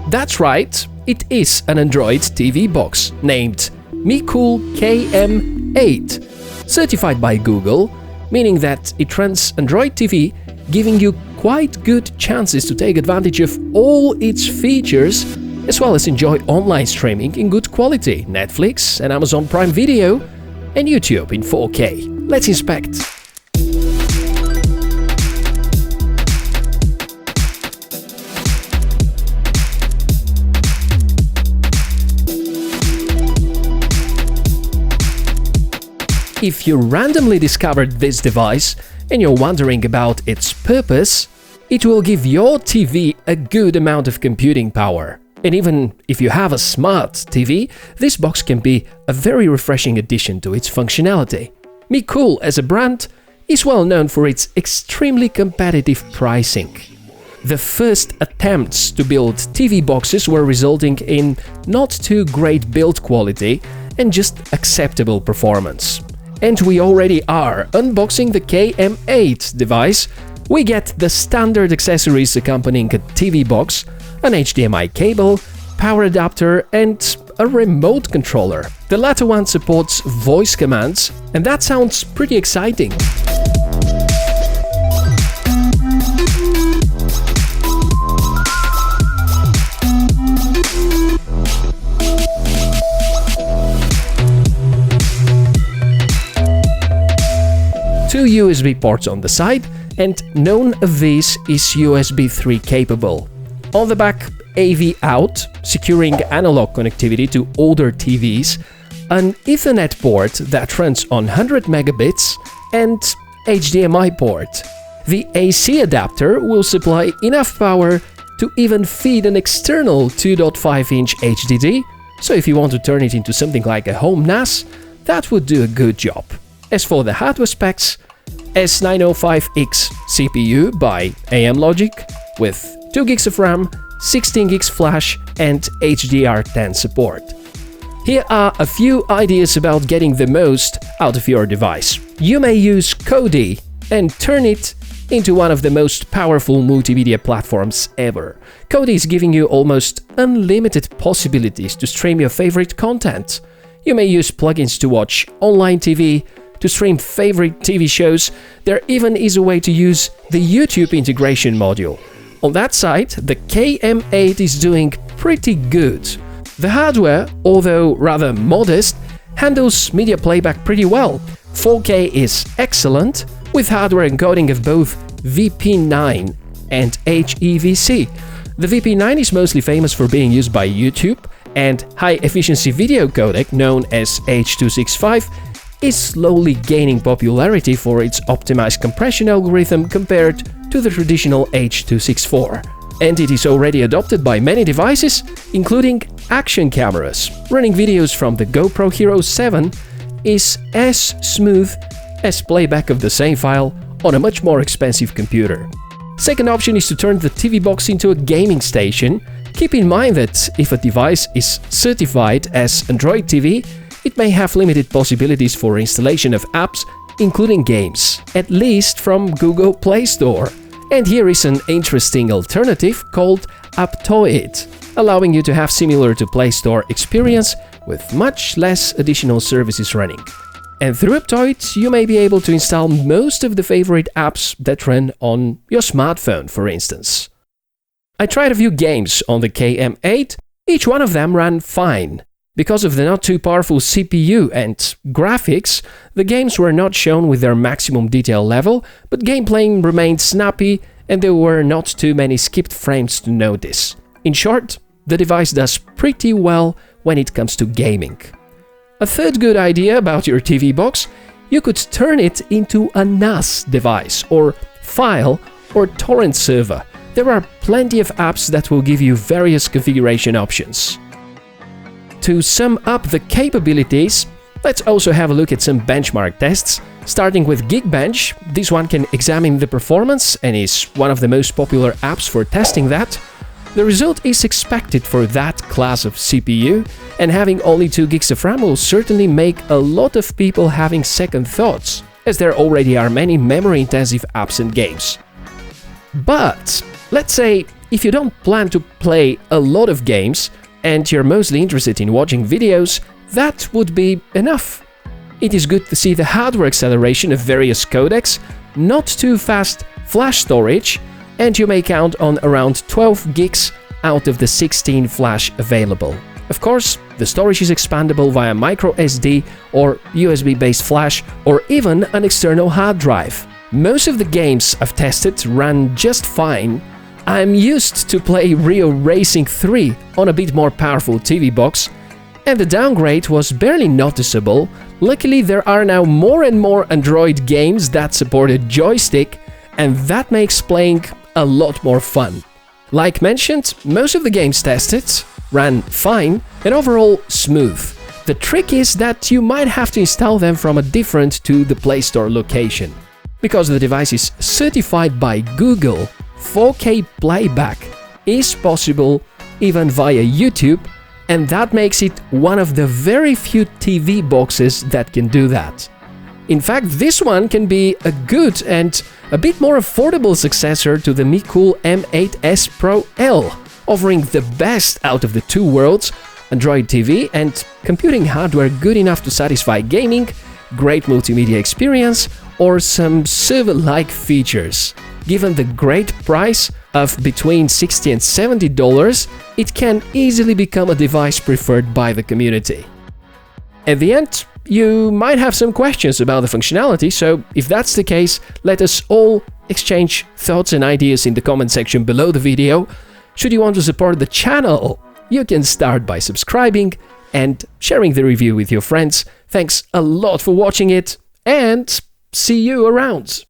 That's right, it is an Android TV box named Mecool KM8, certified by Google, meaning that it runs Android TV, giving you quite good chances to take advantage of all its features, as well as enjoy online streaming in good quality, Netflix and Amazon Prime Video, and YouTube in 4K. Let's inspect. If you randomly discovered this device and you're wondering about its purpose, it will give your TV a good amount of computing power. And even if you have a smart TV, this box can be a very refreshing addition to its functionality. Mecool as a brand is well known for its extremely competitive pricing. The first attempts to build TV boxes were resulting in not too great build quality and just acceptable performance. And we already are unboxing the KM8 device. We get the standard accessories accompanying a TV box, an HDMI cable, power adapter, and a remote controller. The latter one supports voice commands, and that sounds pretty exciting. Two USB ports on the side, and none of these is USB 3 capable. On the back, AV out, securing analog connectivity to older TVs, an Ethernet port that runs on 100 megabits, and HDMI port. The AC adapter will supply enough power to even feed an external 2.5-inch HDD, so if you want to turn it into something like a Home NAS, that would do a good job. As for the hardware specs, S905X CPU by AM Logic with 2 GB of RAM, 16 GB flash, and HDR10 support. Here are a few ideas about getting the most out of your device. You may use Kodi and turn it into one of the most powerful multimedia platforms ever. Kodi is giving you almost unlimited possibilities to stream your favorite content. You may use plugins to watch online TV, to stream favorite TV shows. There even is a way to use the YouTube integration module. On that side, the KM8 is doing pretty good. The hardware, although rather modest, handles media playback pretty well. 4K is excellent, with hardware encoding of both VP9 and HEVC. The VP9 is mostly famous for being used by YouTube, and high-efficiency video codec known as H.265 is slowly gaining popularity for its optimized compression algorithm compared to the traditional H.264. And it is already adopted by many devices, including action cameras. Running videos from the GoPro Hero 7 is as smooth as playback of the same file on a much more expensive computer. Second option is to turn the TV box into a gaming station. Keep in mind that if a device is certified as Android TV, it may have limited possibilities for installation of apps, including games, at least from Google Play Store. And here is an interesting alternative called Aptoid, allowing you to have similar to Play Store experience with much less additional services running. And through Aptoid, you may be able to install most of the favorite apps that run on your smartphone, for instance. I tried a few games on the KM8, each one of them ran fine. Because of the not too powerful CPU and graphics, the games were not shown with their maximum detail level, but gameplay remained snappy and there were not too many skipped frames to notice. In short, the device does pretty well when it comes to gaming. A third good idea about your TV box, you could turn it into a NAS device or file or torrent server. There are plenty of apps that will give you various configuration options. To sum up the capabilities, let's also have a look at some benchmark tests. Starting with Geekbench, this one can examine the performance and is one of the most popular apps for testing that. The result is expected for that class of CPU, and having only 2 GB of RAM will certainly make a lot of people having second thoughts, as there already are many memory-intensive apps and games. But Let's say if you don't plan to play a lot of games and you're mostly interested in watching videos, that would be enough. It is good to see the hardware acceleration of various codecs, not too fast flash storage, and you may count on around 12 gigs out of the 16 flash available. Of course, the storage is expandable via micro SD or USB-based flash or even an external hard drive. Most of the games I've tested ran just fine. I'm used to play Rio Racing 3 on a bit more powerful TV box, and the downgrade was barely noticeable. Luckily, there are now more and more Android games that support a joystick, and that makes playing a lot more fun. Like mentioned, most of the games tested ran fine and overall smooth. The trick is that you might have to install them from a different to the Play Store location. Because the device is certified by Google, 4K playback is possible even via YouTube, and that makes it one of the very few TV boxes that can do that. In fact, this one can be a good and a bit more affordable successor to the Mecool KM8 Pro L, offering the best out of the two worlds, Android TV and computing hardware good enough to satisfy gaming, great multimedia experience, or some server-like features. Given the great price of between $60 and $70, it can easily become a device preferred by the community. At the end, you might have some questions about the functionality, so if that's the case, let us all exchange thoughts and ideas in the comment section below the video. Should you want to support the channel, you can start by subscribing and sharing the review with your friends. Thanks a lot for watching it, and see you around!